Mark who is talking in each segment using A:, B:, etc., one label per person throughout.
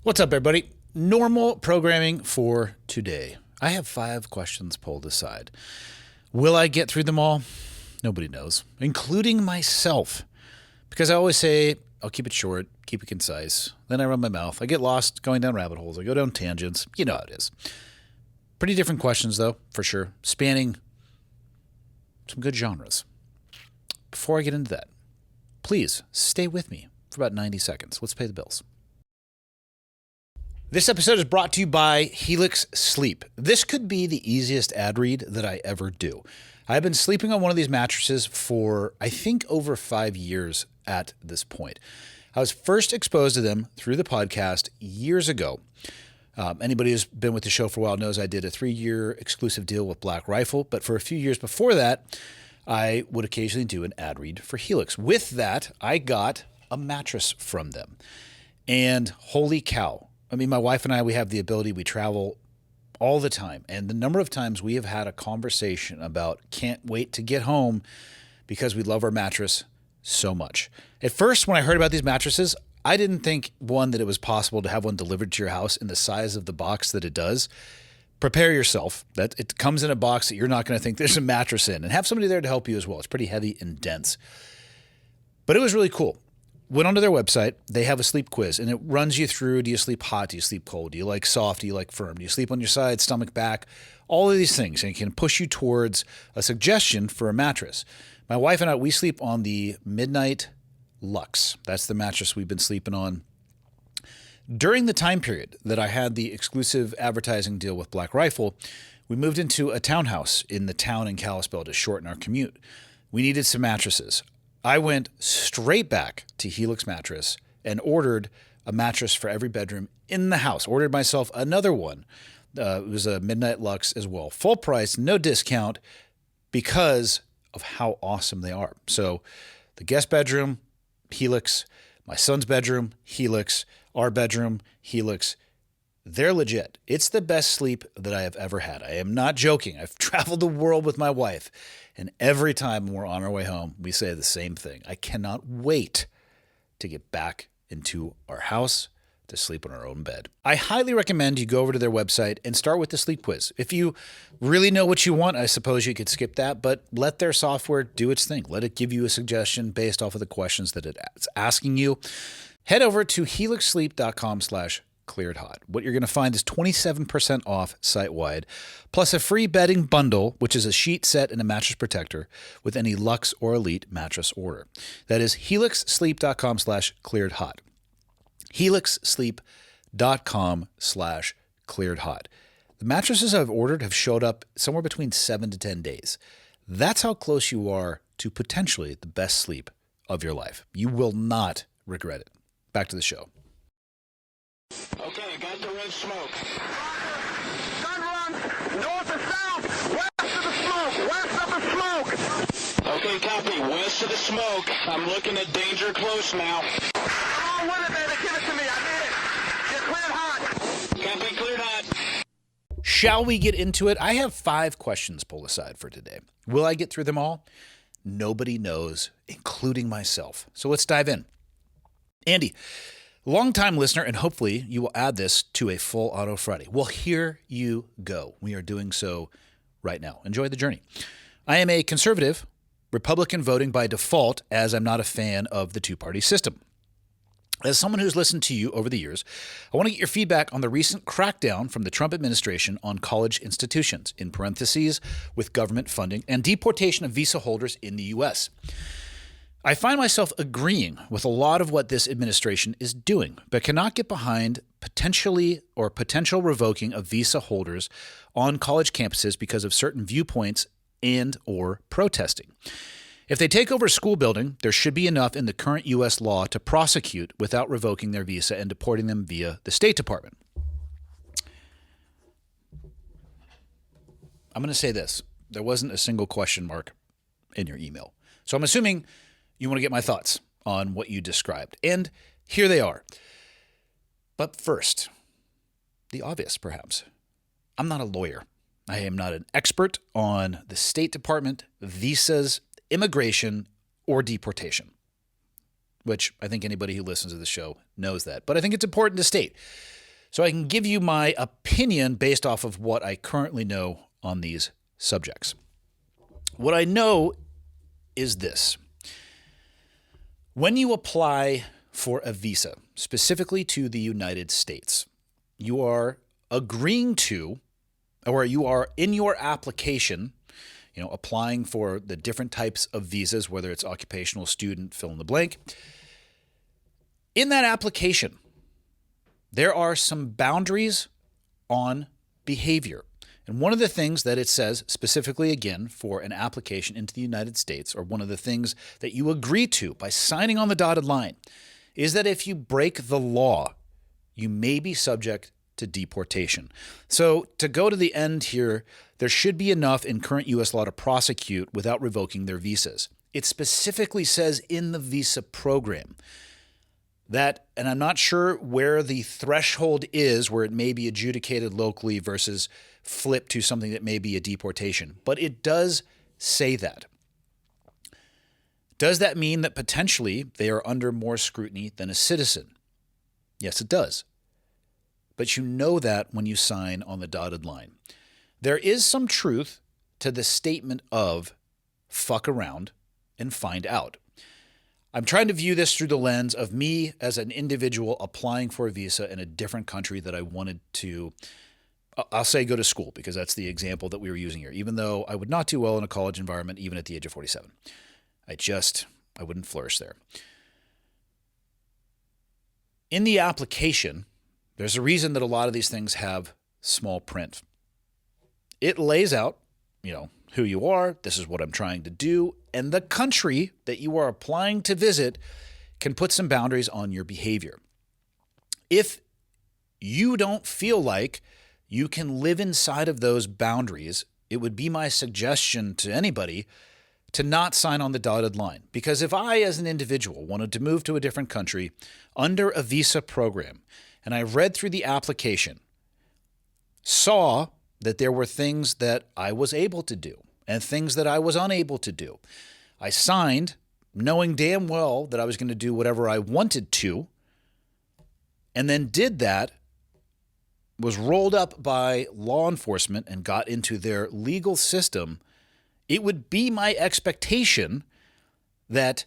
A: What's up, everybody? Normal programming for today. I have 5 questions pulled aside. Will I get through them all? Nobody knows, including myself. Because I always say, I'll keep it short, keep it concise. Then I run my mouth. I get lost going down rabbit holes. I go down tangents. You know how it is. Pretty different questions, though, for sure, spanning some good genres. Before I get into that, please stay with me for about 90 seconds. Let's pay the bills. This episode is brought to you by Helix Sleep. This could be the easiest ad read that I ever do. I've been sleeping on one of these mattresses for, I think, over 5 years at this point. I was first exposed to them through the podcast years ago. Anybody who's been with the show for a while knows I did a 3-year exclusive deal with Black Rifle, but for a few years before that, I would occasionally do an ad read for Helix. With that, I got a mattress from them. And holy cow. I mean, my wife and I, we have the ability, we travel all the time. And the number of times we have had a conversation about can't wait to get home because we love our mattress so much. At first, when I heard about these mattresses, I didn't think, one, that it was possible to have one delivered to your house in the size of the box that it does. Prepare yourself that it comes in a box that you're not going to think there's a mattress in, and have somebody there to help you as well. It's pretty heavy and dense. But it was really cool. Went onto their website. They have a sleep quiz, and it runs you through, do you sleep hot? Do you sleep cold? Do you like soft? Do you like firm? Do you sleep on your side, stomach, back? All of these things, and it can push you towards a suggestion for a mattress. My wife and I, we sleep on the Midnight Luxe. That's the mattress we've been sleeping on. During the time period that I had the exclusive advertising deal with Black Rifle, we moved into a townhouse in the town in Kalispell to shorten our commute. We needed some mattresses. I went straight back to Helix Mattress and ordered a mattress for every bedroom in the house. Ordered myself another one. It was a Midnight Luxe as well. Full price, no discount, because of how awesome they are. So the guest bedroom, Helix. My son's bedroom, Helix. Our bedroom, Helix. They're legit. It's the best sleep that I have ever had. I am not joking. I've traveled the world with my wife, and every time we're on our way home, we say the same thing. I cannot wait to get back into our house to sleep in our own bed. I highly recommend you go over to their website and start with the sleep quiz. If you really know what you want, I suppose you could skip that, but let their software do its thing. Let it give you a suggestion based off of the questions that it's asking you. Head over to helixsleep.com/clearedhot. What you're going to find is 27% off site-wide, plus a free bedding bundle, which is a sheet set and a mattress protector with any Luxe or Elite mattress order. That is helixsleep.com/clearedhot. helixsleep.com/clearedhot. The mattresses I've ordered have showed up somewhere between 7 to 10 days. That's how close you are to potentially the best sleep of your life. You will not regret it. Back to the show.
B: Okay, got the red smoke. Gun run, north or south, west of the smoke, west of the smoke. Okay, copy, west of the smoke. I'm looking at danger close now. Oh, with it, baby, give it to me, I need it. You're cleared hot. Copy, cleared hot.
A: Shall we get into it? I have 5 questions pulled aside for today. Will I get through them all? Nobody knows, including myself. So let's dive in. Andy, longtime listener, and hopefully you will add this to a full Auto Friday. Well, here you go. We are doing so right now. Enjoy the journey. I am a conservative, Republican voting by default, as I'm not a fan of the two-party system. As someone who's listened to you over the years, I want to get your feedback on the recent crackdown from the Trump administration on college institutions, in parentheses, with government funding and deportation of visa holders in the U.S. I find myself agreeing with a lot of what this administration is doing, but cannot get behind potential revoking of visa holders on college campuses because of certain viewpoints and or protesting. If they take over a school building, there should be enough in the current U.S. law to prosecute without revoking their visa and deporting them via the State Department. I'm going to say this. There wasn't a single question mark in your email. So I'm assuming you want to get my thoughts on what you described. And here they are. But first, the obvious, perhaps. I'm not a lawyer. I am not an expert on the State Department, visas, immigration, or deportation. which I think anybody who listens to the show knows that. But I think it's important to state so I can give you my opinion based off of what I currently know on these subjects. What I know is this. When you apply for a visa, specifically to the United States, you are agreeing to, or you are in your application, applying for the different types of visas, whether it's occupational, student, fill in the blank. In that application, there are some boundaries on behavior. And one of the things that it says specifically, again, for an application into the United States, or one of the things that you agree to by signing on the dotted line, is that if you break the law, you may be subject to deportation. So to go to the end here, there should be enough in current U.S. law to prosecute without revoking their visas. It specifically says in the visa program that, and I'm not sure where the threshold is where it may be adjudicated locally versus flipped to something that may be a deportation, but it does say that. Does that mean that potentially they are under more scrutiny than a citizen? Yes, it does. But you know that when you sign on the dotted line. There is some truth to the statement of fuck around and find out. I'm trying to view this through the lens of me as an individual applying for a visa in a different country that I wanted to, I'll say go to school, because that's the example that we were using here, even though I would not do well in a college environment, even at the age of 47. I wouldn't flourish there. In the application, there's a reason that a lot of these things have small print. It lays out, who you are, this is what I'm trying to do, and the country that you are applying to visit can put some boundaries on your behavior. If you don't feel like you can live inside of those boundaries, it would be my suggestion to anybody to not sign on the dotted line. Because if I, as an individual, wanted to move to a different country under a visa program, and I read through the application, saw that there were things that I was able to do and things that I was unable to do, I signed knowing damn well that I was going to do whatever I wanted to, and then did that, was rolled up by law enforcement and got into their legal system, it would be my expectation that,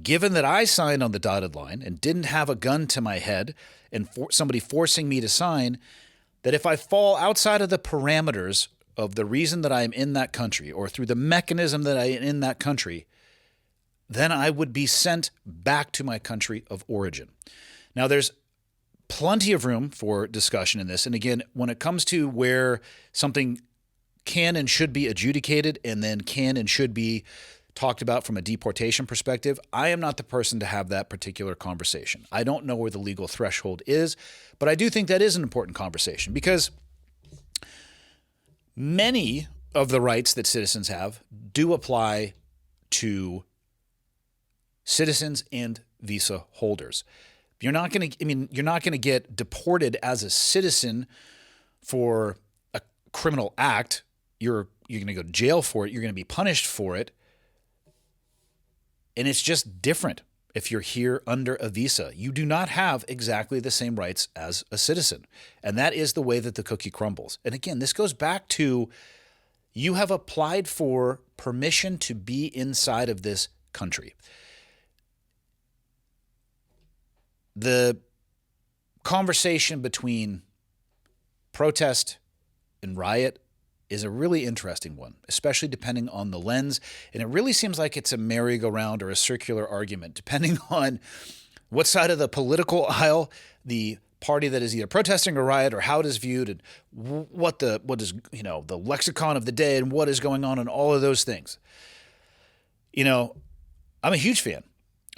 A: given that I signed on the dotted line and didn't have a gun to my head and somebody forcing me to sign, that if I fall outside of the parameters of the reason that I am in that country or through the mechanism that I am in that country, then I would be sent back to my country of origin. Now, there's plenty of room for discussion in this. And again, when it comes to where something can and should be adjudicated and then can and should be talked about from a deportation perspective, I am not the person to have that particular conversation. I don't know where the legal threshold is, but I do think that is an important conversation because many of the rights that citizens have do apply to citizens and visa holders. You're not going to get deported as a citizen for a criminal act. You're going to go to jail for it. You're going to be punished for it. And it's just different if you're here under a visa. You do not have exactly the same rights as a citizen. And that is the way that the cookie crumbles. And again, this goes back to you have applied for permission to be inside of this country. The conversation between protest and riot is a really interesting one, especially depending on the lens. And it really seems like it's a merry-go-round or a circular argument, depending on what side of the political aisle the party that is either protesting or riot or how it is viewed and what is the lexicon of the day and what is going on and all of those things. I'm a huge fan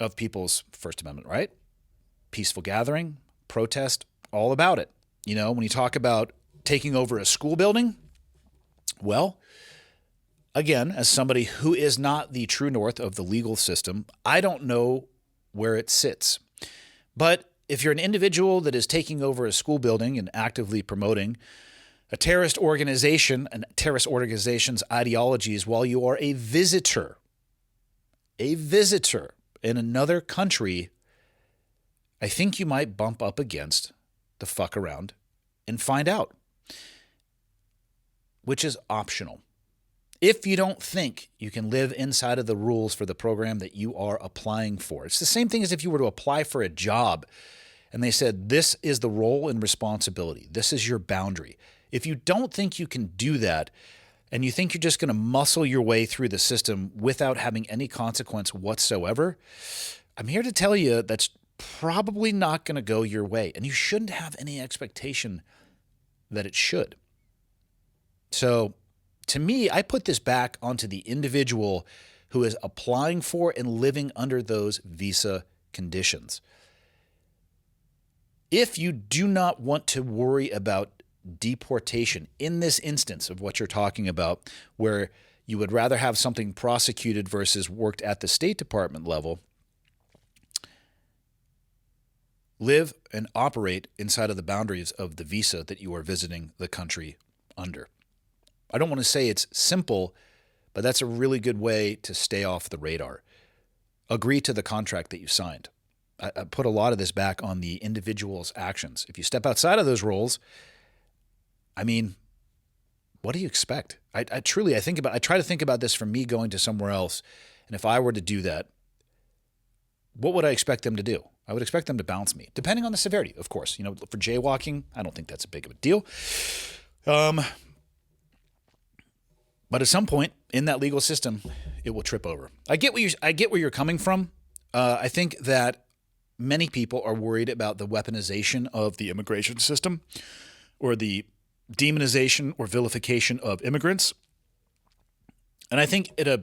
A: of people's First Amendment right. Peaceful gathering, protest, all about it. When you talk about taking over a school building, well, again, as somebody who is not the true north of the legal system, I don't know where it sits. But if you're an individual that is taking over a school building and actively promoting a terrorist organization and terrorist organization's ideologies while you are a visitor, in another country, I think you might bump up against the fuck around and find out, which is optional. If you don't think you can live inside of the rules for the program that you are applying for, it's the same thing as if you were to apply for a job and they said, this is the role and responsibility. This is your boundary. If you don't think you can do that and you think you're just going to muscle your way through the system without having any consequence whatsoever, I'm here to tell you that's probably not going to go your way. And you shouldn't have any expectation that it should. So to me, I put this back onto the individual who is applying for and living under those visa conditions. If you do not want to worry about deportation in this instance of what you're talking about, where you would rather have something prosecuted versus worked at the State Department level, live and operate inside of the boundaries of the visa that you are visiting the country under. I don't want to say it's simple, but that's a really good way to stay off the radar. Agree to the contract that you signed. I put a lot of this back on the individual's actions. If you step outside of those roles, I mean, what do you expect? I try to think about this from me going to somewhere else. And if I were to do that, what would I expect them to do? I would expect them to bounce me, depending on the severity, of course. You know, for jaywalking, I don't think that's a big of a deal. But at some point in that legal system, it will trip over. I get where you're coming from. I think that many people are worried about the weaponization of the immigration system or the demonization or vilification of immigrants. And I think in a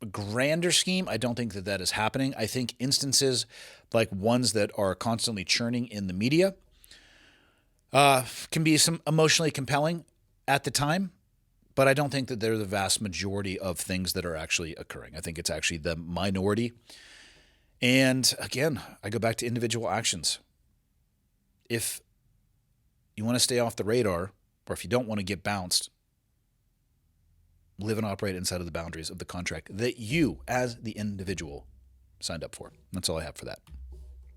A: grander scheme, I don't think that that is happening. I think instances like ones that are constantly churning in the media can be some emotionally compelling at the time. But I don't think that they're the vast majority of things that are actually occurring. I think it's actually the minority. And again, I go back to individual actions. If you want to stay off the radar, or if you don't want to get bounced, live and operate inside of the boundaries of the contract that you, as the individual, signed up for. That's all I have for that.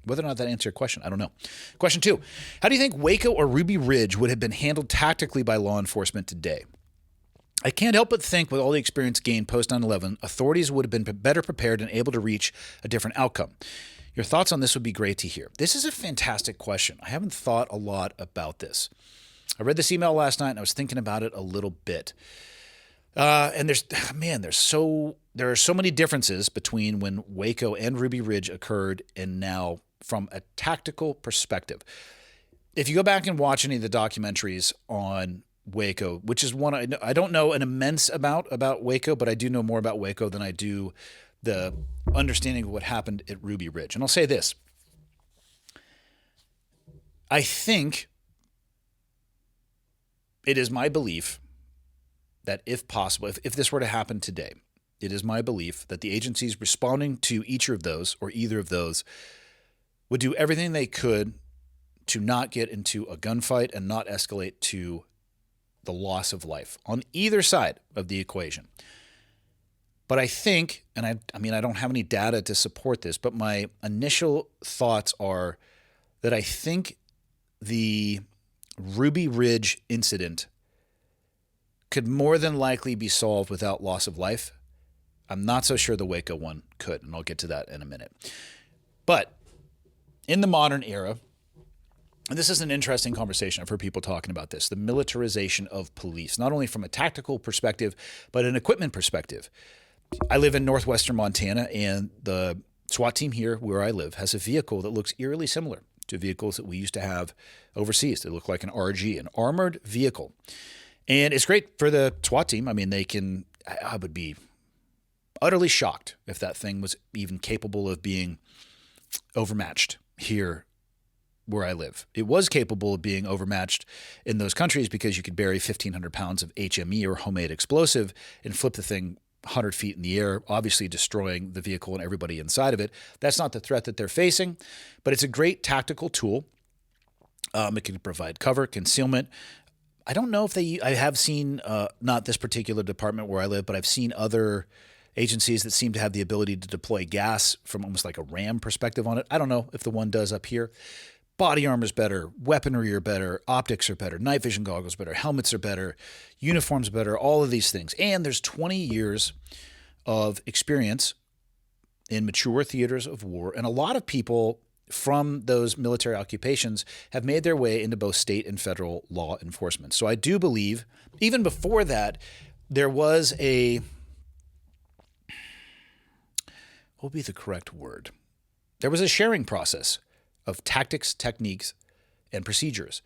A: Whether or not that answers your question, I don't know. Question 2, how do you think Waco or Ruby Ridge would have been handled tactically by law enforcement today? I can't help but think with all the experience gained post 9/11, authorities would have been better prepared and able to reach a different outcome. Your thoughts on this would be great to hear. This is a fantastic question. I haven't thought a lot about this. I read this email last night and I was thinking about it a little bit. And there are so many differences between when Waco and Ruby Ridge occurred and now from a tactical perspective. If you go back and watch any of the documentaries on Waco, which is one I don't know an immense amount about Waco, but I do know more about Waco than I do the understanding of what happened at Ruby Ridge. And I'll say this. I think it is my belief that if possible, if this were to happen today, it is my belief that the agencies responding to each of those or either of those would do everything they could to not get into a gunfight and not escalate to the loss of life on either side of the equation. But I think, and I don't have any data to support this, but my initial thoughts are that I think the Ruby Ridge incident could more than likely be solved without loss of life. I'm not so sure the Waco one could, and I'll get to that in a minute. But in the modern era, and this is an interesting conversation. I've heard people talking about this, the militarization of police, not only from a tactical perspective, but an equipment perspective. I live in northwestern Montana, and the SWAT team here where I live has a vehicle that looks eerily similar to vehicles that we used to have overseas. They look like an RG, an armored vehicle. And it's great for the SWAT team. I mean, I would be utterly shocked if that thing was even capable of being overmatched here where I live. It was capable of being overmatched in those countries because you could bury 1,500 pounds of HME or homemade explosive and flip the thing 100 feet in the air, obviously destroying the vehicle and everybody inside of it. That's not the threat that they're facing, but it's a great tactical tool. It can provide cover, concealment. I don't know if I have seen, not this particular department where I live, but I've seen other agencies that seem to have the ability to deploy gas from almost like a RAM perspective on it. I don't know if the one does up here. Body armor's better, weaponry are better, optics are better, night vision goggles better, helmets are better, uniforms better, all of these things. And there's 20 years of experience in mature theaters of war, and a lot of people from those military occupations have made their way into both state and federal law enforcement. So I do believe, even before that, there was what would be the correct word? There was a sharing process of tactics, techniques, and procedures.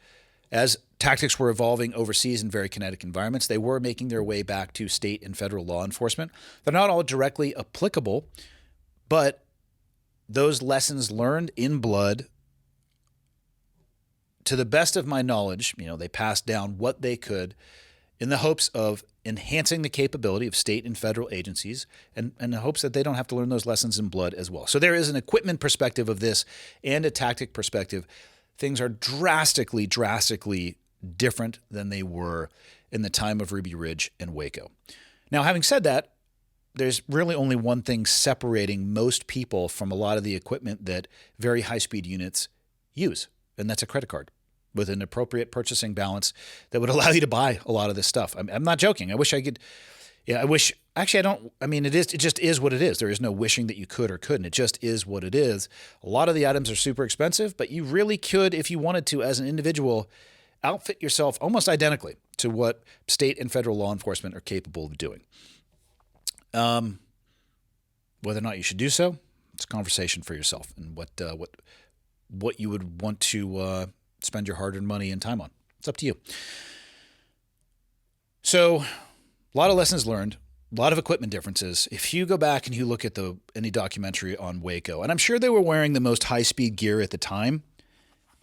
A: As tactics were evolving overseas in very kinetic environments, they were making their way back to state and federal law enforcement. They're not all directly applicable, but those lessons learned in blood, to the best of my knowledge, they passed down what they could in the hopes of enhancing the capability of state and federal agencies, and in the hopes that they don't have to learn those lessons in blood as well. So there is an equipment perspective of this and a tactic perspective. Things are drastically different than they were in the time of Ruby Ridge and Waco. Now, having said that, there's really only one thing separating most people from a lot of the equipment that very high-speed units use, and that's a credit card with an appropriate purchasing balance that would allow you to buy a lot of this stuff. I'm not joking. I wish I could. Yeah, I wish. Actually, I don't. I mean, it just is what it is. There is no wishing that you could or couldn't. It just is what it is. A lot of the items are super expensive, but you really could, if you wanted to, as an individual, outfit yourself almost identically to what state and federal law enforcement are capable of doing. Whether or not you should do so, it's a conversation for yourself, and what you would want to spend your hard-earned money and time on. It's up to you. So, a lot of lessons learned, a lot of equipment differences. If you go back and you look at any documentary on Waco, and I'm sure they were wearing the most high-speed gear at the time,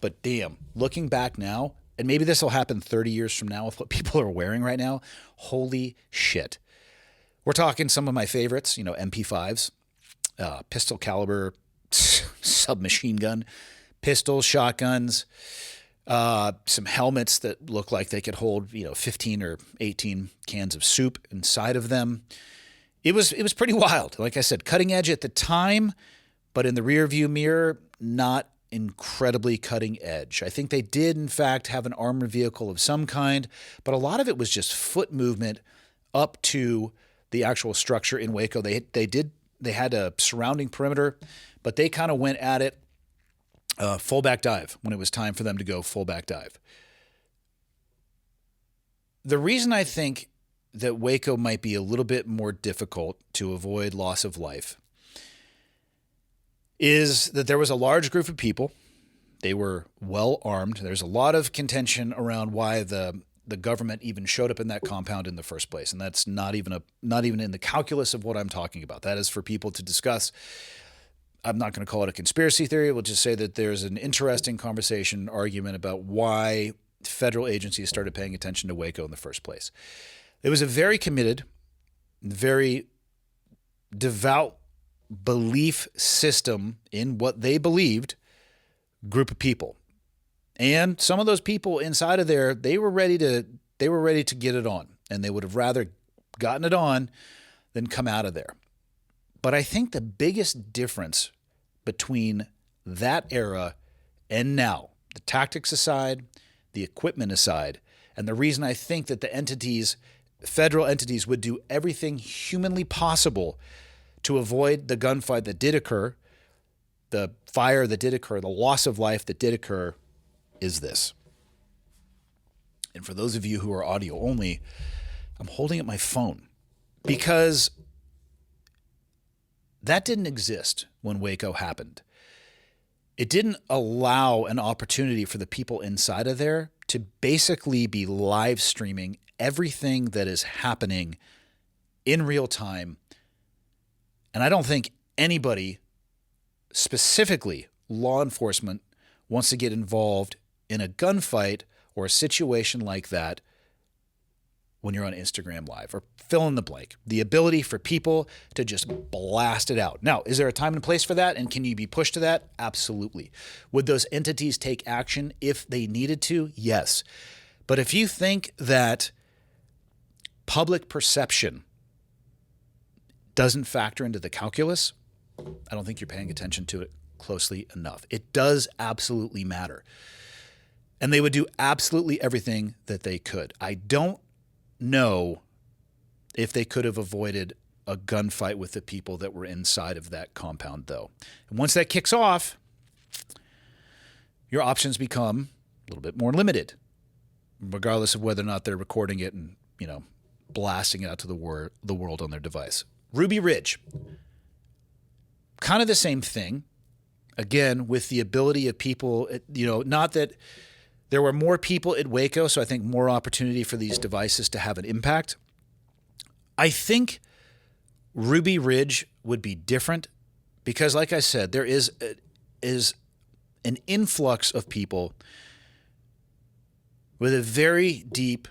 A: but damn, looking back now, and maybe this will happen 30 years from now with what people are wearing right now, holy shit. We're talking some of my favorites, MP5s, pistol caliber, submachine gun, pistols, shotguns, some helmets that look like they could hold, 15 or 18 cans of soup inside of them. It was pretty wild. Like I said, cutting edge at the time, but in the rear view mirror, not incredibly cutting edge. I think they did, in fact, have an armored vehicle of some kind, but a lot of it was just foot movement up to the actual structure in Waco. They had a surrounding perimeter, but they kind of went at it full back dive when it was time for them to go full back dive. The reason I think that Waco might be a little bit more difficult to avoid loss of life is that there was a large group of people. They were well armed. There's a lot of contention around why the government even showed up in that compound in the first place, and that's not even in the calculus of what I'm talking about. That is for people to discuss. I'm not going to call it a conspiracy theory. We'll just say that there's an interesting conversation, argument about why federal agencies started paying attention to Waco in the first place. It was a very committed, very devout belief system in what they believed group of people. And some of those people inside of there, they were ready to get it on, and they would have rather gotten it on than come out of there. But I think the biggest difference between that era and now, the tactics aside, the equipment aside, and the reason I think that the federal entities would do everything humanly possible to avoid the gunfight that did occur, the fire that did occur, the loss of life that did occur, is this. And for those of you who are audio only, I'm holding up my phone because that didn't exist when Waco happened. It didn't allow an opportunity for the people inside of there to basically be live streaming everything that is happening in real time. And I don't think anybody, specifically law enforcement, wants to get involved in a gunfight or a situation like that when you're on Instagram Live, or fill in the blank. The ability for people to just blast it out. Now, is there a time and place for that? And can you be pushed to that? Absolutely. Would those entities take action if they needed to? Yes. But if you think that public perception doesn't factor into the calculus, I don't think you're paying attention to it closely enough. It does absolutely matter. And they would do absolutely everything that they could. I don't know if they could have avoided a gunfight with the people that were inside of that compound, though. And once that kicks off, your options become a little bit more limited, regardless of whether or not they're recording it and, blasting it out to the world on their device. Ruby Ridge, kind of the same thing. Again, with the ability of people, not that there were more people at Waco, so I think more opportunity for these devices to have an impact. I think Ruby Ridge would be different because, like I said, there is an influx of people with a very deep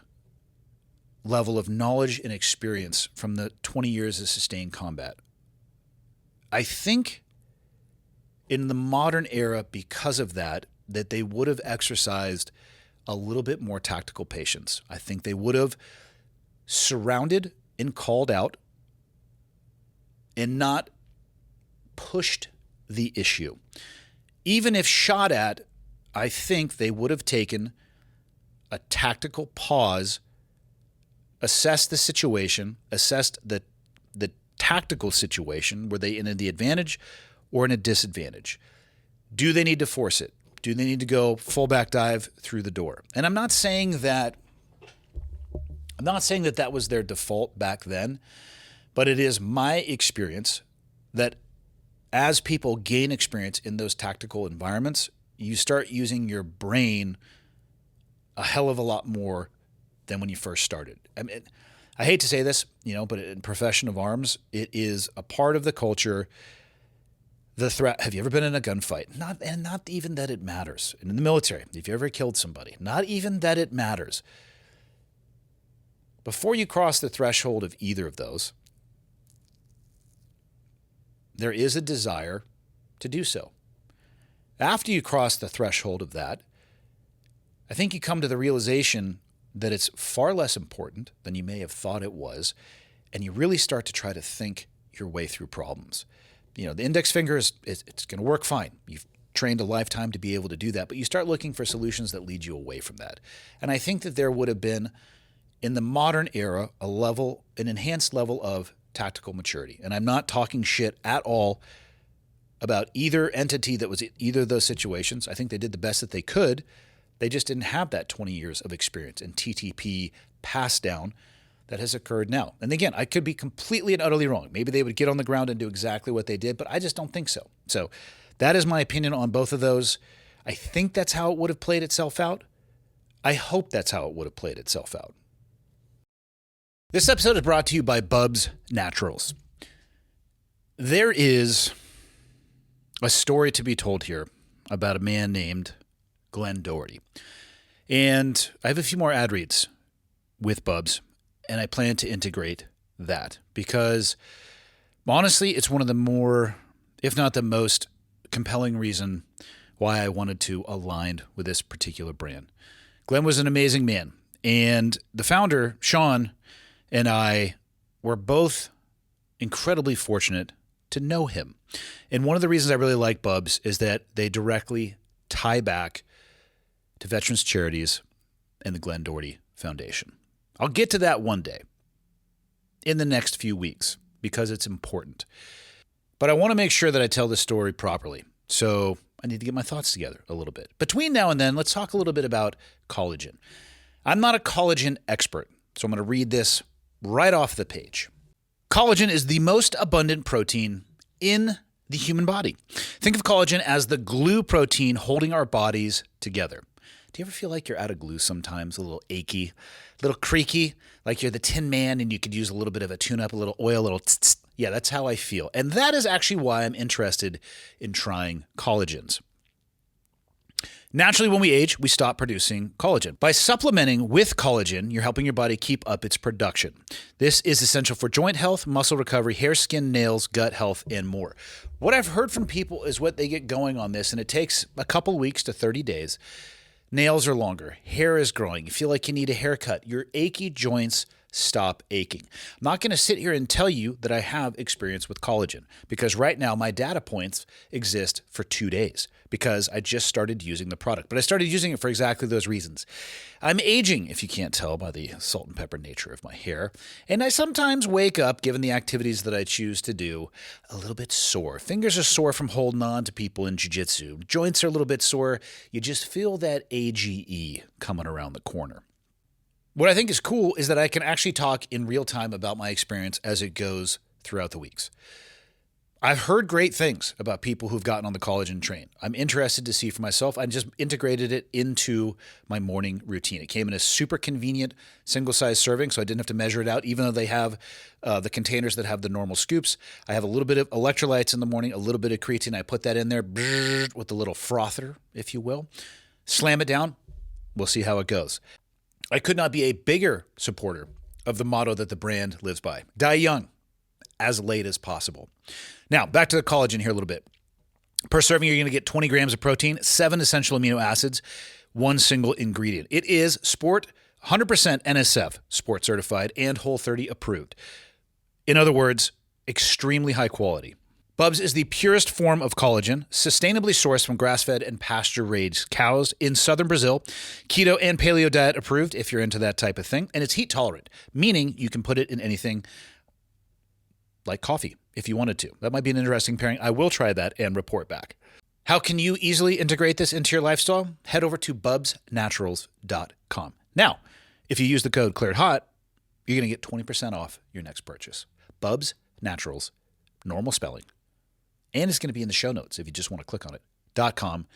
A: level of knowledge and experience from the 20 years of sustained combat. I think in the modern era, because of that they would have exercised a little bit more tactical patience. I think they would have surrounded and called out and not pushed the issue. Even if shot at, I think they would have taken a tactical pause, assessed the situation, assessed the tactical situation. Were they in the advantage or in a disadvantage? Do they need to force it? Do they need to go full back dive through the door? And I'm not saying that that was their default back then, but it is my experience that as people gain experience in those tactical environments, you start using your brain a hell of a lot more than when you first started. I mean, I hate to say this, but in profession of arms, it is a part of the culture. The threat. Have you ever been in a gunfight? Not even that it matters. And in the military, if you ever killed somebody, not even that it matters. Before you cross the threshold of either of those, there is a desire to do so. After you cross the threshold of that, I think you come to the realization that it's far less important than you may have thought it was, and you really start to try to think your way through problems. The index finger it's going to work fine. You've trained a lifetime to be able to do that, but you start looking for solutions that lead you away from that. And I think that there would have been, in the modern era, an enhanced level of tactical maturity. And I'm not talking shit at all about either entity that was in either of those situations. I think they did the best that they could. They just didn't have that 20 years of experience and TTP pass down that has occurred now. And again, I could be completely and utterly wrong. Maybe they would get on the ground and do exactly what they did, but I just don't think so. So that is my opinion on both of those. I think that's how it would have played itself out. I hope that's how it would have played itself out. This episode is brought to you by BubsNaturals. There is a story to be told here about a man named Glenn Doherty. And I have a few more ad reads with Bubs, and I plan to integrate that because honestly, it's one of the more, if not the most compelling reason why I wanted to align with this particular brand. Glenn was an amazing man, and the founder, Sean, and I were both incredibly fortunate to know him. And one of the reasons I really like Bubs is that they directly tie back to veterans charities and the Glenn Doherty Foundation. I'll get to that one day in the next few weeks because it's important. But I want to make sure that I tell the story properly. So I need to get my thoughts together a little bit. Between now and then, let's talk a little bit about collagen. I'm not a collagen expert, so I'm going to read this right off the page. Collagen is the most abundant protein in the human body. Think of collagen as the glue protein holding our bodies together. Do you ever feel like you're out of glue sometimes, a little achy, a little creaky, like you're the Tin Man and you could use a little bit of a tune-up, a little oil, a little tss. Yeah, that's how I feel. And that is actually why I'm interested in trying collagens. Naturally, when we age, we stop producing collagen. By supplementing with collagen, you're helping your body keep up its production. This is essential for joint health, muscle recovery, hair, skin, nails, gut health, and more. What I've heard from people is what they get going on this, and it takes a couple weeks to 30 days. Nails are longer. Hair is growing. You feel like you need a haircut. Your achy joints stop aching. I'm not going to sit here and tell you that I have experience with collagen because right now my data points exist for 2 days because I just started using the product. But I started using it for exactly those reasons. I'm aging, if you can't tell by the salt and pepper nature of my hair, and I sometimes wake up, given the activities that I choose to do, a little bit sore. Fingers are sore from holding on to people in jiu-jitsu. Joints are a little bit sore. You just feel that AGE coming around the corner. What I think is cool is that I can actually talk in real time about my experience as it goes throughout the weeks. I've heard great things about people who've gotten on the collagen train. I'm interested to see for myself. I just integrated it into my morning routine. It came in a super convenient single-size serving, so I didn't have to measure it out, even though they have the containers that have the normal scoops. I have a little bit of electrolytes in the morning, a little bit of creatine. I put that in there with the little frother, if you will. Slam it down. We'll see how it goes. I could not be a bigger supporter of the motto that the brand lives by. Die young, as late as possible. Now, back to the collagen here a little bit. Per serving, you're going to get 20 grams of protein, 7 essential amino acids, 1 single ingredient. It is 100% NSF, sport certified, and Whole30 approved. In other words, extremely high quality. BUBS is the purest form of collagen, sustainably sourced from grass-fed and pasture-raised cows in southern Brazil. Keto and Paleo diet approved if you're into that type of thing. And it's heat tolerant, meaning you can put it in anything like coffee if you wanted to. That might be an interesting pairing. I will try that and report back. How can you easily integrate this into your lifestyle? Head over to BubsNaturals.com. Now, if you use the code ClearedHot, you're going to get 20% off your next purchase. Bubs Naturals, normal spelling. And it's going to be in the show notes if you just want to click on it. .com.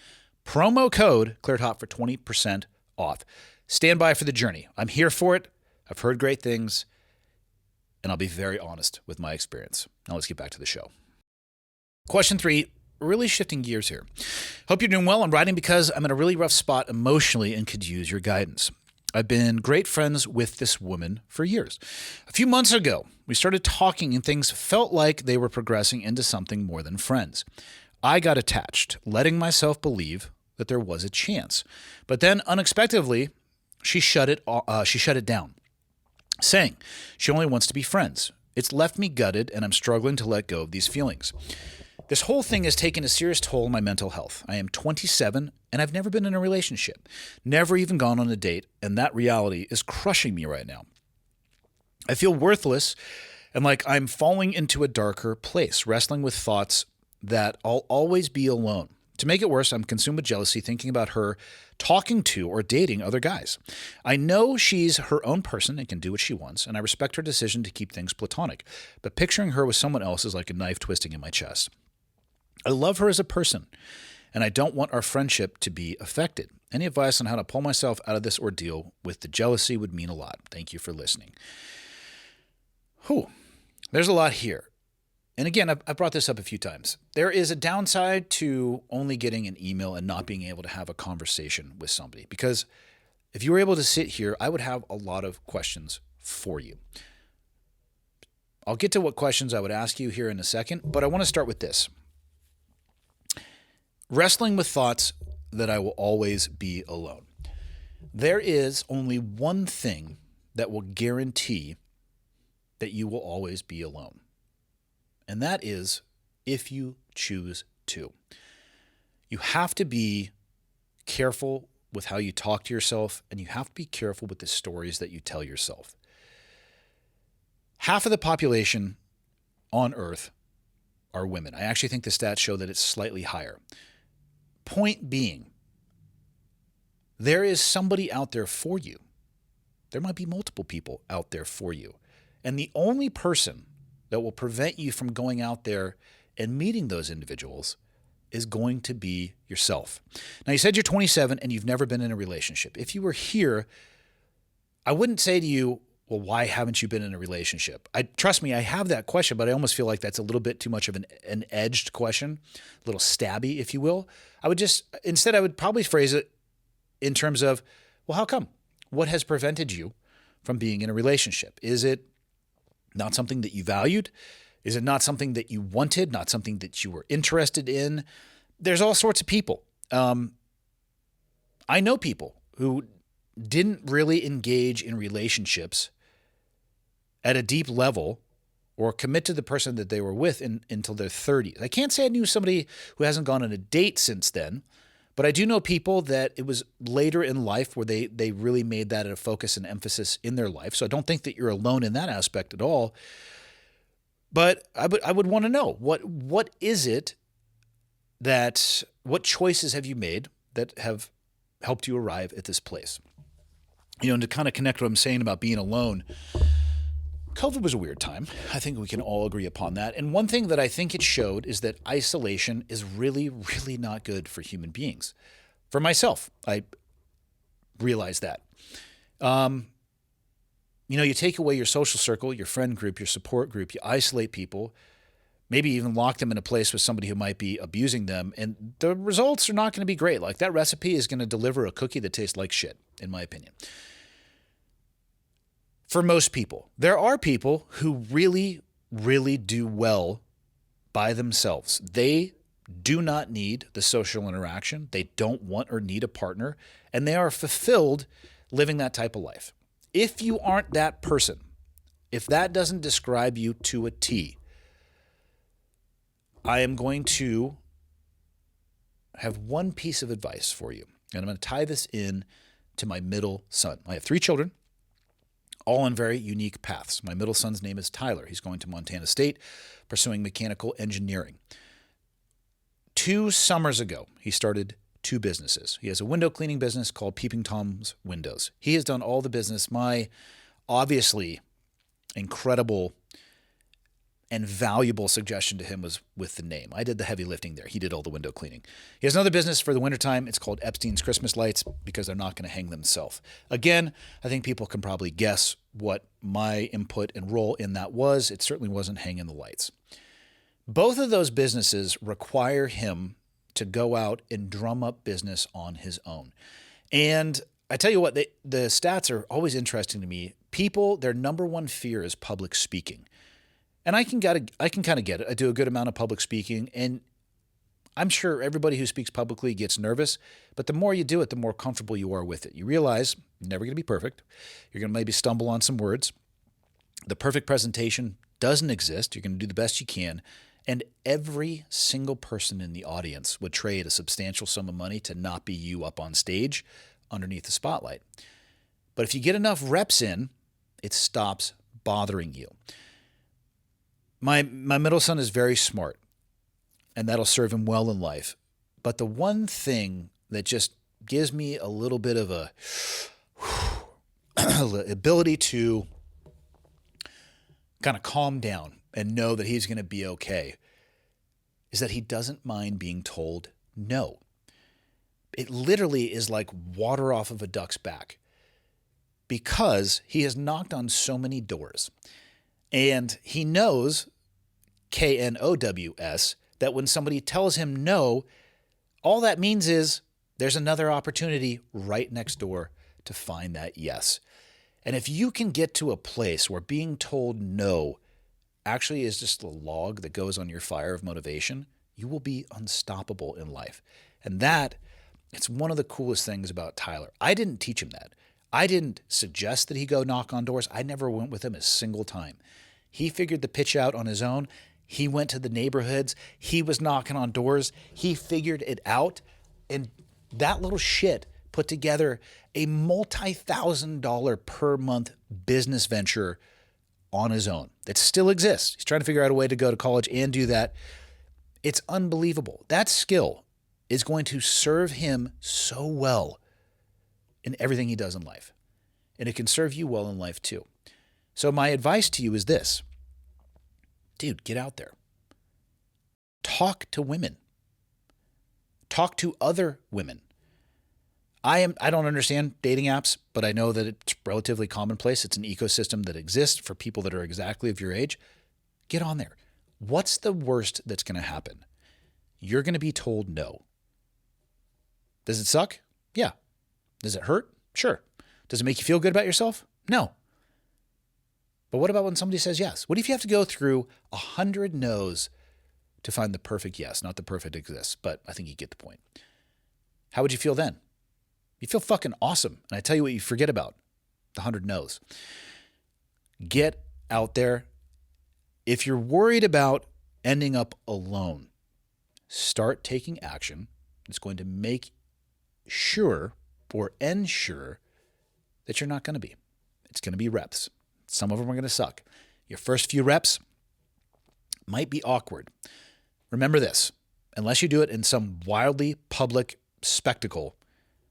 A: Promo code ClearedHot for 20% off. Stand by for the journey. I'm here for it. I've heard great things. And I'll be very honest with my experience. Now let's get back to the show. Question 3, really shifting gears here. Hope you're doing well. I'm writing because I'm in a really rough spot emotionally and could use your guidance. I've been great friends with this woman for years. A few months ago, we started talking and things felt like they were progressing into something more than friends. I got attached, letting myself believe that there was a chance. But then unexpectedly, she shut it down, saying she only wants to be friends. It's left me gutted, and I'm struggling to let go of these feelings. This whole thing has taken a serious toll on my mental health. I am 27, and I've never been in a relationship, never even gone on a date, and that reality is crushing me right now. I feel worthless and like I'm falling into a darker place, wrestling with thoughts that I'll always be alone. To make it worse, I'm consumed with jealousy, thinking about her talking to or dating other guys. I know she's her own person and can do what she wants, and I respect her decision to keep things platonic. But picturing her with someone else is like a knife twisting in my chest. I love her as a person, and I don't want our friendship to be affected. Any advice on how to pull myself out of this ordeal with the jealousy would mean a lot. Thank you for listening. There's a lot here. And again, I've brought this up a few times. There is a downside to only getting an email and not being able to have a conversation with somebody. Because if you were able to sit here, I would have a lot of questions for you. I'll get to what questions I would ask you here in a second, but I want to start with this. Wrestling with thoughts that I will always be alone. There is only one thing that will guarantee that you will always be alone. And that is if you choose to. You have to be careful with how you talk to yourself, and you have to be careful with the stories that you tell yourself. Half of the population on Earth are women. I actually think the stats show that it's slightly higher. Point being, there is somebody out there for you. There might be multiple people out there for you. And the only person that will prevent you from going out there and meeting those individuals is going to be yourself. Now, you said you're 27 and you've never been in a relationship. If you were here, I wouldn't say to you, well, why haven't you been in a relationship? Trust me, I have that question, but I almost feel like that's a little bit too much of an edged question, a little stabby, if you will. I would probably phrase it in terms of, well, how come? What has prevented you from being in a relationship? Is it not something that you valued? Is it not something that you wanted? Not something that you were interested in? There's all sorts of people. I know people who didn't really engage in relationships at a deep level or commit to the person that they were with until their 30s. I can't say I knew somebody who hasn't gone on a date since then, but I do know people that it was later in life where they really made that a focus and emphasis in their life. So I don't think that you're alone in that aspect at all. But I would want to know what is it what choices have you made that have helped you arrive at this place? And to kind of connect what I'm saying about being alone, COVID was a weird time. I think we can all agree upon that. And one thing that I think it showed is that isolation is really, really not good for human beings. For myself, I realized that. You take away your social circle, your friend group, your support group, you isolate people, maybe even lock them in a place with somebody who might be abusing them, and the results are not going to be great. Like, that recipe is going to deliver a cookie that tastes like shit, in my opinion. For most people, there are people who really, really do well by themselves. They do not need the social interaction. They don't want or need a partner, and they are fulfilled living that type of life. If you aren't that person, if that doesn't describe you to a T, I am going to have one piece of advice for you, and I'm going to tie this in to my middle son. I have 3 children, all on very unique paths. My middle son's name is Tyler. He's going to Montana State, pursuing mechanical engineering. 2 summers ago, he started 2 businesses. He has a window cleaning business called Peeping Tom's Windows. He has done all the business. My obviously incredible and valuable suggestion to him was with the name. I did the heavy lifting there. He did all the window cleaning. He has another business for the wintertime. It's called Epstein's Christmas Lights, because they're not going to hang themselves. Again, I think people can probably guess what my input and role in that was. It certainly wasn't hanging the lights. Both of those businesses require him to go out and drum up business on his own. And I tell you what, the stats are always interesting to me. People, their number one fear is public speaking. And I can kind of get it. I do a good amount of public speaking, and I'm sure everybody who speaks publicly gets nervous, but the more you do it, the more comfortable you are with it. You realize you're never going to be perfect. You're going to maybe stumble on some words. The perfect presentation doesn't exist. You're going to do the best you can. And every single person in the audience would trade a substantial sum of money to not be you up on stage underneath the spotlight. But if you get enough reps in, it stops bothering you. My middle son is very smart, and that'll serve him well in life. But the one thing that just gives me a little bit of a ability to kind of calm down and know that he's going to be okay is that he doesn't mind being told no. It literally is like water off of a duck's back, because he has knocked on so many doors, and he knows, KNOWS, that when somebody tells him no, all that means is there's another opportunity right next door to find that yes. And if you can get to a place where being told no actually is just a log that goes on your fire of motivation, you will be unstoppable in life. And it's one of the coolest things about Tyler. I didn't teach him that. I didn't suggest that he go knock on doors. I never went with him a single time. He figured the pitch out on his own. He went to the neighborhoods. He was knocking on doors. He figured it out. And that little shit put together a multi-$1,000 per month business venture on his own that still exists. He's trying to figure out a way to go to college and do that. It's unbelievable. That skill is going to serve him so well in everything he does in life. And it can serve you well in life too. So my advice to you is this. Dude, get out there. Talk to women. Talk to other women. I don't understand dating apps, but I know that it's relatively commonplace. It's an ecosystem that exists for people that are exactly of your age. Get on there. What's the worst that's going to happen? You're going to be told no. Does it suck? Yeah. Does it hurt? Sure. Does it make you feel good about yourself? No. But what about when somebody says yes? What if you have to go through 100 no's to find the perfect yes? Not the perfect exists, but I think you get the point. How would you feel then? You feel fucking awesome. And I tell you what you forget about, the 100 no's. Get out there, if you're worried about ending up alone, start taking action. It's going to make sure or ensure that you're not going to be. It's going to be reps. Some of them are going to suck. Your first few reps might be awkward. Remember this, unless you do it in some wildly public spectacle,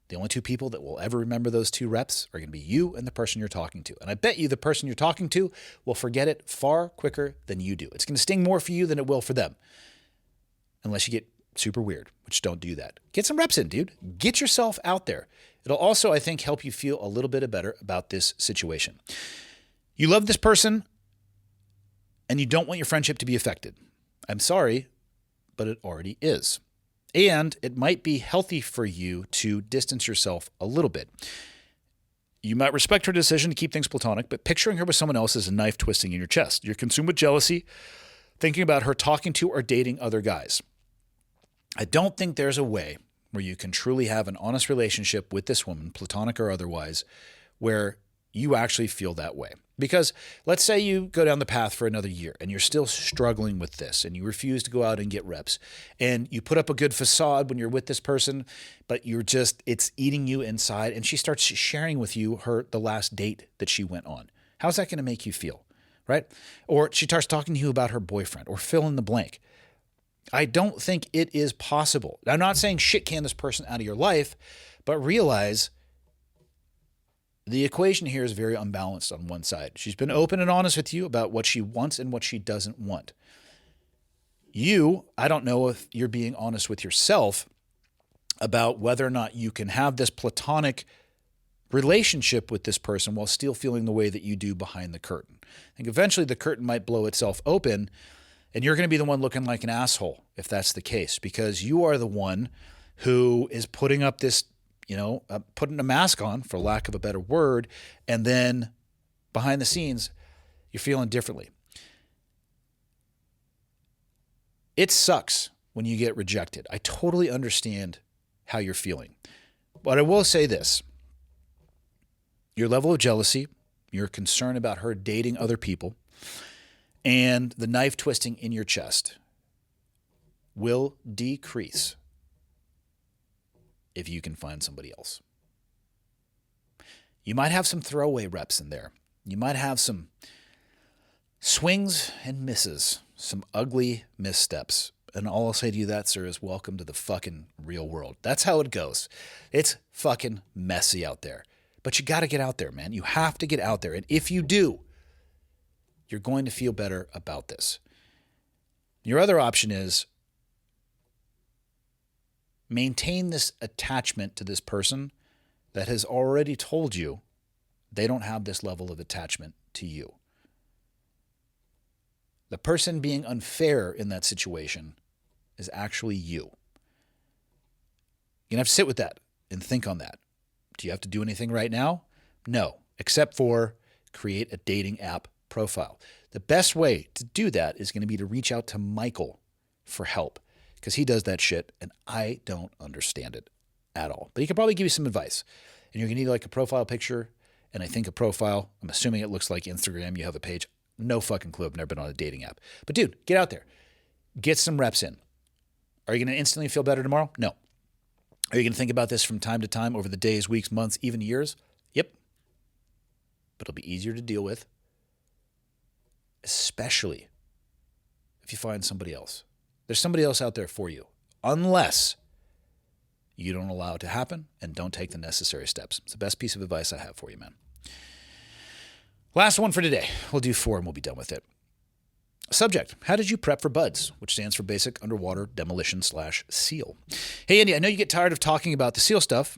A: the only two people that will ever remember those 2 reps are going to be you and the person you're talking to. And I bet you the person you're talking to will forget it far quicker than you do. It's going to sting more for you than it will for them. Unless you get super weird, which don't do that. Get some reps in, dude. Get yourself out there. It'll also, I think, help you feel a little bit better about this situation. You love this person and you don't want your friendship to be affected. I'm sorry, but it already is. And it might be healthy for you to distance yourself a little bit. You might respect her decision to keep things platonic, but picturing her with someone else is a knife twisting in your chest. You're consumed with jealousy, thinking about her talking to or dating other guys. I don't think there's a way where you can truly have an honest relationship with this woman, platonic or otherwise, where you actually feel that way. Because let's say you go down the path for another year and you're still struggling with this and you refuse to go out and get reps and you put up a good facade when you're with this person, but it's eating you inside, and she starts sharing with you the last date that she went on. How's that going to make you feel, right? Or she starts talking to you about her boyfriend, or fill in the blank. I don't think it is possible. I'm not saying shit can this person out of your life, but realize the equation here is very unbalanced on one side. She's been open and honest with you about what she wants and what she doesn't want. I don't know if you're being honest with yourself about whether or not you can have this platonic relationship with this person while still feeling the way that you do behind the curtain. I think eventually the curtain might blow itself open, and you're going to be the one looking like an asshole if that's the case, because you are the one who is putting up this, putting a mask on, for lack of a better word, and then behind the scenes, you're feeling differently. It sucks when you get rejected. I totally understand how you're feeling. But I will say this. Your level of jealousy, your concern about her dating other people, and the knife twisting in your chest will decrease if you can find somebody else. You might have some throwaway reps in there. You might have some swings and misses, some ugly missteps. And all I'll say to you that, sir, is welcome to the fucking real world. That's how it goes. It's fucking messy out there. But you got to get out there, man. You have to get out there. And if you do, you're going to feel better about this. Your other option is maintain this attachment to this person that has already told you they don't have this level of attachment to you. The person being unfair in that situation is actually you. You're going to have to sit with that and think on that. Do you have to do anything right now? No, except for create a dating app profile. The best way to do that is going to be to reach out to Michael for help, because he does that shit and I don't understand it at all. But he can probably give you some advice. And you're going to need like a profile picture, and I think a profile, I'm assuming it looks like Instagram, you have a page. No fucking clue. I've never been on a dating app. But dude, get out there. Get some reps in. Are you going to instantly feel better tomorrow? No. Are you going to think about this from time to time over the days, weeks, months, even years? Yep. But it'll be easier to deal with, especially if you find somebody else. There's somebody else out there for you, unless you don't allow it to happen and don't take the necessary steps. It's the best piece of advice I have for you, man. Last one for today. We'll do 4 and we'll be done with it. Subject: how did you prep for BUDS, which stands for Basic Underwater Demolition / SEAL. Hey, Andy, I know you get tired of talking about the SEAL stuff.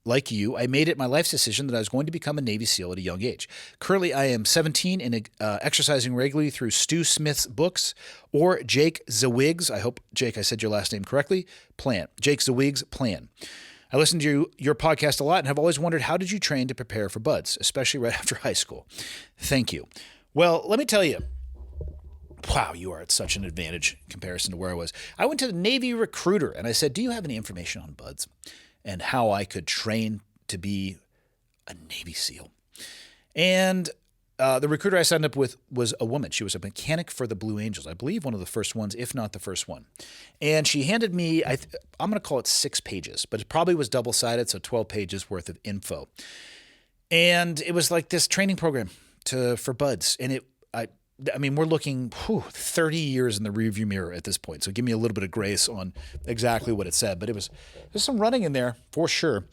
A: Like you, I made it my life's decision that I was going to become a Navy SEAL at a young age. Currently, I am 17 and exercising regularly through Stu Smith's books or Jake Zwig's, I hope, Jake, I said your last name correctly, plan. Jake Zwig's plan. I listen to your podcast a lot and have always wondered, how did you train to prepare for BUDS, especially right after high school? Thank you. Well, let me tell you, wow, you are at such an advantage in comparison to where I was. I went to the Navy recruiter and I said, do you have any information on BUDS and how I could train to be a Navy SEAL? And the recruiter I signed up with was a woman. She was a mechanic for the Blue Angels. I believe one of the first ones, if not the first one. And she handed me, I'm going to call it 6 pages, but it probably was double-sided, so 12 pages worth of info. And it was like this training program for buds. And I mean, we're looking 30 years in the rearview mirror at this point. So give me a little bit of grace on exactly what it said. But there's some running in there for sure.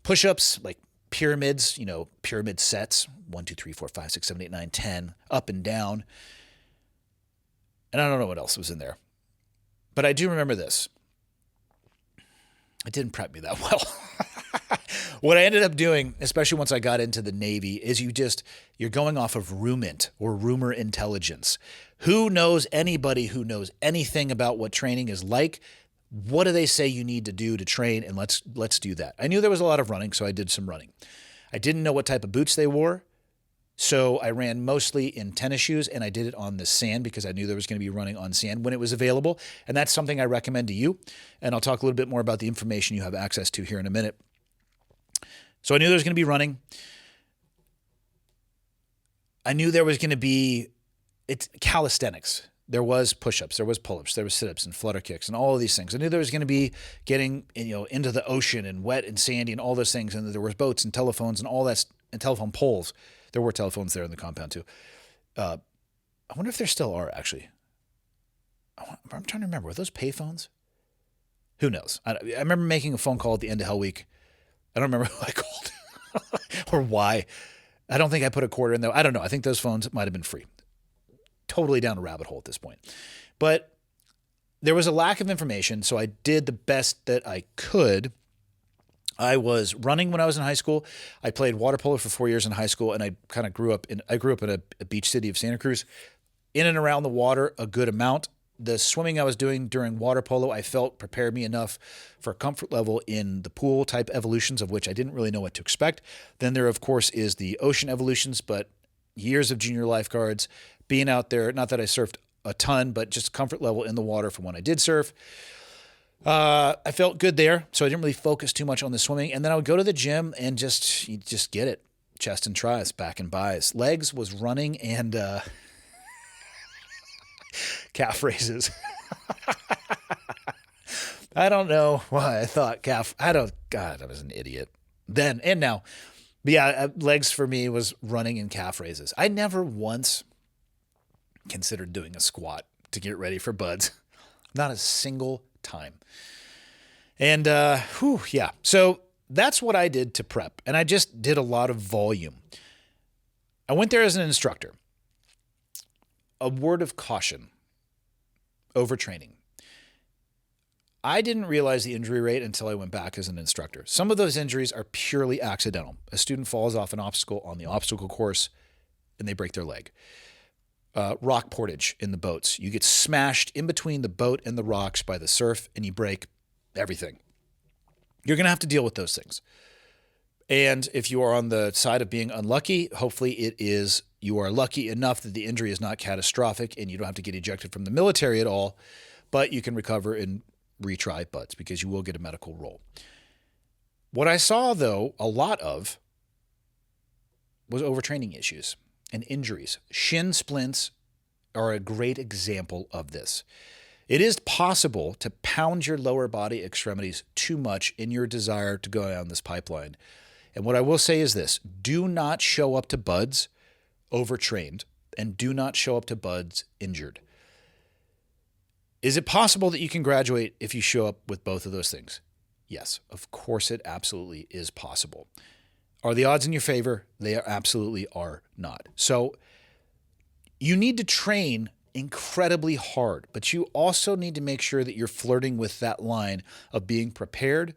A: Push-ups, like pyramids, pyramid sets, 1, 2, 3, 4, 5, 6, 7, 8, 9, 10, up and down. And I don't know what else was in there. But I do remember this. It didn't prep me that well. What I ended up doing, especially once I got into the Navy, is you're going off of rumint or rumor intelligence. Who knows anybody who knows anything about what training is like? What do they say you need to do to train? And let's do that. I knew there was a lot of running, so I did some running. I didn't know what type of boots they wore, so I ran mostly in tennis shoes, and I did it on the sand because I knew there was going to be running on sand when it was available. And that's something I recommend to you. And I'll talk a little bit more about the information you have access to here in a minute. So I knew there was going to be running. I knew there was going to be calisthenics. There was push-ups, there was pull-ups, there was sit-ups and flutter kicks and all of these things. I knew there was going to be getting into the ocean and wet and sandy and all those things. And there was boats and telephones and all that, and telephone poles. There were telephones there in the compound too. I wonder if there still are, actually. I'm trying to remember. Were those payphones? Who knows? I remember making a phone call at the end of Hell Week. I don't remember who I called or why. I don't think I put a quarter in there. I don't know. I think those phones might have been free. Totally down a rabbit hole at this point. But there was a lack of information, so I did the best that I could. I was running when I was in high school. I played water polo for 4 years in high school, and I grew up in a beach city of Santa Cruz. In and around the water a good amount. The swimming I was doing during water polo, I felt prepared me enough for comfort level in the pool type evolutions, of which I didn't really know what to expect. Then there, of course, is the ocean evolutions, but years of junior lifeguards, being out there, not that I surfed a ton, but just comfort level in the water from when I did surf. I felt good there, so I didn't really focus too much on the swimming. And then I would go to the gym and just get it. Chest and tries, back and buys. Legs was running and calf raises. I don't know why I thought calf. God, I was an idiot then and now. But yeah, legs for me was running and calf raises. I never once considered doing a squat to get ready for buds. Not a single time. And yeah. So that's what I did to prep. And I just did a lot of volume. I went there as an instructor. A word of caution. Overtraining. I didn't realize the injury rate until I went back as an instructor. Some of those injuries are purely accidental. A student falls off an obstacle on the obstacle course and they break their leg. Rock portage in the boats. You get smashed in between the boat and the rocks by the surf and you break everything. You're going to have to deal with those things. And if you are on the side of being unlucky, hopefully you are lucky enough that the injury is not catastrophic and you don't have to get ejected from the military at all, but you can recover and retry buds because you will get a medical roll. What I saw, though, a lot of was overtraining issues and injuries. Shin splints are a great example of this. It is possible to pound your lower body extremities too much in your desire to go down this pipeline. And what I will say is this: do not show up to buds overtrained and do not show up to buds injured. Is it possible that you can graduate if you show up with both of those things? Yes, of course it absolutely is possible. Are the odds in your favor? They absolutely are not. So you need to train incredibly hard, but you also need to make sure that you're flirting with that line of being prepared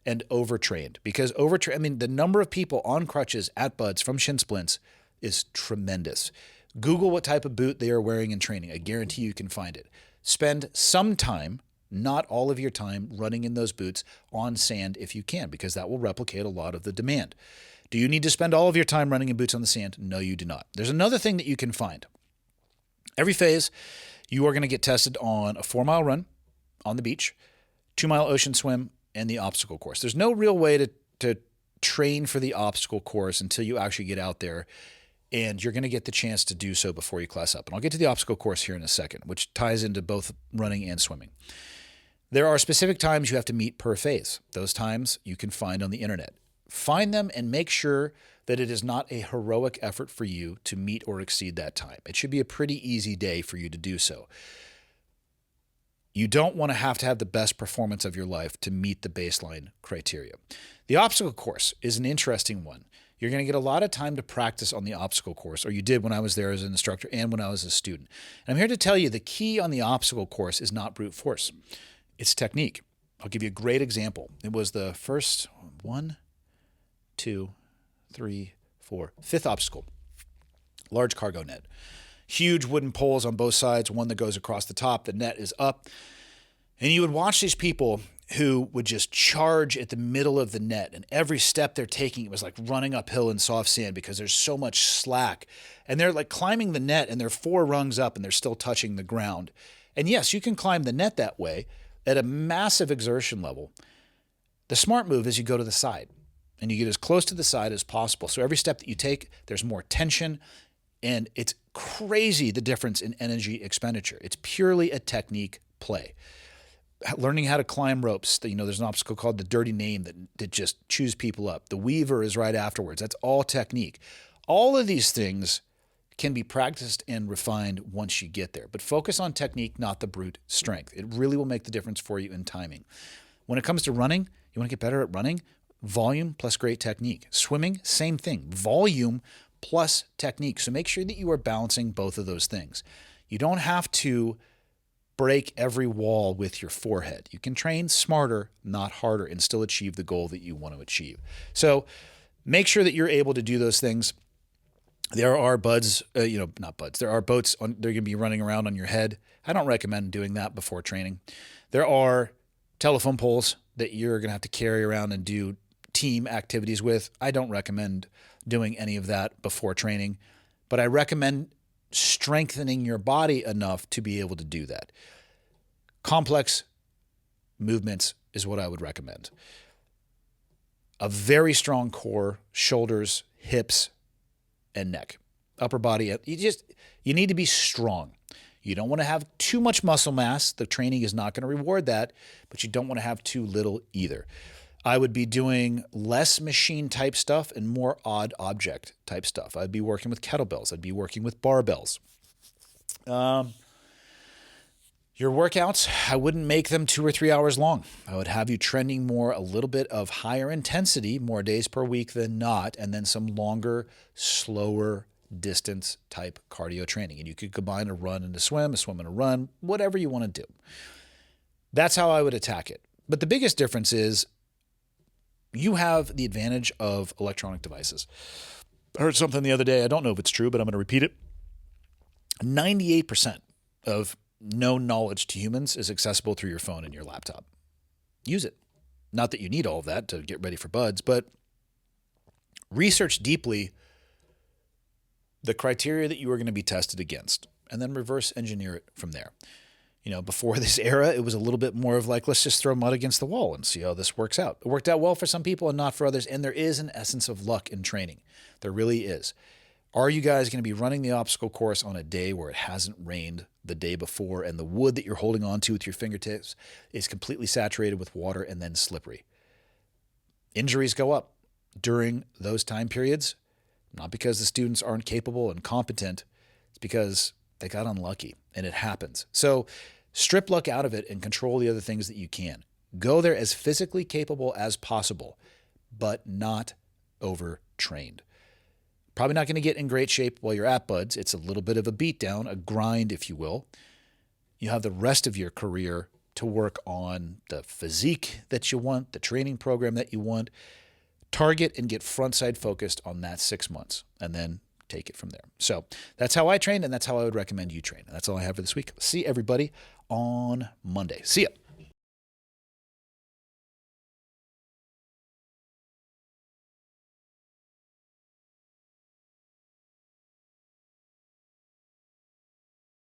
A: and overtrained, because the number of people on crutches at buds from shin splints is tremendous. Google what type of boot they are wearing in training. I guarantee you can find it. Spend some time, not all of your time, running in those boots on sand if you can, because that will replicate a lot of the demand. Do you need to spend all of your time running in boots on the sand? No, you do not. There's another thing that you can find. Every phase, you are going to get tested on a 4-mile run on the beach, 2-mile ocean swim, and the obstacle course. There's no real way to train for the obstacle course until you actually get out there and you're going to get the chance to do so before you class up. And I'll get to the obstacle course here in a second, which ties into both running and swimming. There are specific times you have to meet per phase. Those times you can find on the internet. Find them and make sure that it is not a heroic effort for you to meet or exceed that time. It should be a pretty easy day for you to do so. You don't want to have the best performance of your life to meet the baseline criteria. The obstacle course is an interesting one. You're going to get a lot of time to practice on the obstacle course, or you did when I was there as an instructor and when I was a student. And I'm here to tell you the key on the obstacle course is not brute force. It's technique. I'll give you a great example. It was the first 1, 2, 3, 4, fifth obstacle. Large cargo net. Huge wooden poles on both sides, one that goes across the top. The net is up. And you would watch these people who would just charge at the middle of the net. And every step they're taking, it was like running uphill in soft sand because there's so much slack. And they're like climbing the net and they're 4 rungs up and they're still touching the ground. And yes, you can climb the net that way at a massive exertion level. The smart move is you go to the side and you get as close to the side as possible. So every step that you take, there's more tension. And it's crazy the difference in energy expenditure. It's purely a technique play. Learning how to climb ropes. There's an obstacle called the dirty name that just chews people up. The weaver is right afterwards. That's all technique. All of these things can be practiced and refined once you get there. But focus on technique, not the brute strength. It really will make the difference for you in timing. When it comes to running, you want to get better at running? Volume plus great technique. Swimming, same thing. Volume plus technique. So make sure that you are balancing both of those things. You don't have to break every wall with your forehead. You can train smarter, not harder, and still achieve the goal that you want to achieve. So make sure that you're able to do those things. There are boats they're going to be running around on your head. I don't recommend doing that before training. There are telephone poles that you're going to have to carry around and do team activities with. I don't recommend doing any of that before training, but I recommend strengthening your body enough to be able to do that. Complex movements is what I would recommend. A very strong core, shoulders, hips, and neck. Upper body, you need to be strong. You don't want to have too much muscle mass. The training is not going to reward that, but you don't want to have too little either. I would be doing less machine type stuff and more odd object type stuff. I'd be working with kettlebells. I'd be working with barbells. Your workouts, I wouldn't make them 2 or 3 hours long. I would have you trending more a little bit of higher intensity, more days per week than not, and then some longer, slower distance type cardio training. And you could combine a run and a swim and a run, whatever you want to do. That's how I would attack it. But the biggest difference is you have the advantage of electronic devices. I heard something the other day. I don't know if it's true, but I'm going to repeat it. 98% of known knowledge to humans is accessible through your phone and your laptop. Use it. Not that you need all of that to get ready for BUDS, but research deeply the criteria that you are going to be tested against and then reverse engineer it from there. Before this era, it was a little bit more of like, let's just throw mud against the wall and see how this works out. It worked out well for some people and not for others. And there is an essence of luck in training. There really is. Are you guys going to be running the obstacle course on a day where it hasn't rained the day before and the wood that you're holding onto with your fingertips is completely saturated with water and then slippery? Injuries go up during those time periods, not because the students aren't capable and competent. It's because they got unlucky and it happens. So strip luck out of it and control the other things that you can. Go there as physically capable as possible, but not overtrained. Probably not going to get in great shape while you're at BUDS. It's a little bit of a beatdown, a grind, if you will. You have the rest of your career to work on the physique that you want, the training program that you want. Target and get front-side focused on that 6 months, and then take it from there. So that's how I train, and that's how I would recommend you train. And that's all I have for this week. See everybody on Monday. See ya.